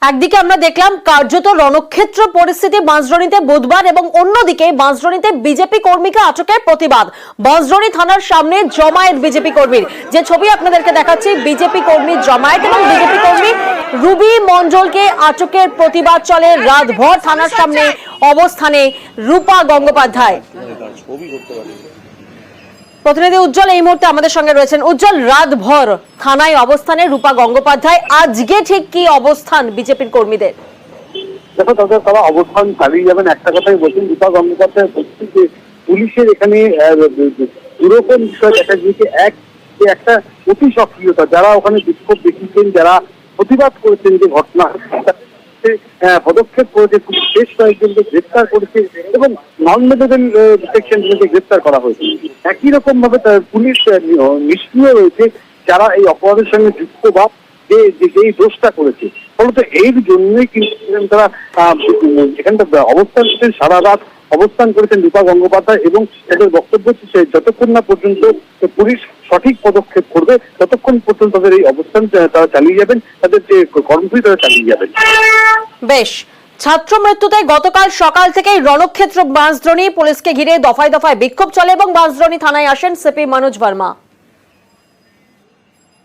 একদিকে আমরা দেখলাম কার্যত রণক্ষেত্র পরিস্থিতি বাঁশদ্রোণীতে বুধবার এবং অন্যদিকে বাঁশদ্রোণীতে বিজেপি কর্মীকে আটকের প্রতিবাদ। বাঁশদ্রোণী থানার সামনে জমায়েত বিজেপি কর্মীর, যে ছবি আপনাদেরকে দেখাচ্ছি, বিজেপি কর্মীর জমায়েত এবং বিজেপি কর্মী রুবি মণ্ডলকে আটকের প্রতিবাদ চলে রাতভর থানার সামনে অবস্থানে রূপা গঙ্গোপাধ্যায়। প্রতিনিধি উজ্জ্বল এই মুহূর্তে আমাদের সঙ্গে রয়েছেন। উজ্জ্বল, রাতভর থানায় অবস্থানে রূপা গঙ্গোপাধ্যায়, আজকে ঠিক কি অবস্থান বিজেপির কর্মীদের? দেখো, তারা অবস্থান চালিয়ে যাবেন। একটা কথাই বলছেন রূপা গঙ্গোপাধ্যায়, বলছেন যে পুলিশের এখানে দুরকম বিষয় দেখা গিয়েছে। একটা অতি সক্রিয়তা, যারা ওখানে বিক্ষোভ দেখিয়েছেন, যারা প্রতিবাদ করেছেন যে ঘটনা, পদক্ষেপ করেছে, পুলিশ বেশ কয়েকজনকে গ্রেফতার করেছে এবং নন মেডিকেল সেকশন থেকে গ্রেফতার করা হয়েছে। একই রকম ভাবে পুলিশ নিষ্ক্রিয় রয়েছে যারা এই অপরাধের সঙ্গে যুক্ত বা যেই দোষটা করেছে। ফলত এর জন্যই কিন্তু তারা এখানটা অবস্থান করছেন, সারা রাত অবস্থান করেছেন রূপা গঙ্গোপাধ্যায় এবং তাদের বক্তব্য হচ্ছে যতক্ষণ না পর্যন্ত পুলিশ সঠিক পদক্ষেপ করবে ততক্ষণ পর্যন্ত তাদের এই অবস্থান তারা চালিয়ে যাবেন, তাদের যে কর্মসূচি তারা চালিয়ে যাবেন। বেশ, ছাত্র মৃত্যুতে গতকাল সকাল থেকেই রণক্ষেত্র বাঁশদ্রোণী, পুলিশকে ঘিরে দফায় দফায় বিক্ষোভ চলে এবং বাঁশদ্রোণী থানায় আসেন সিপি মনোজ বর্মা।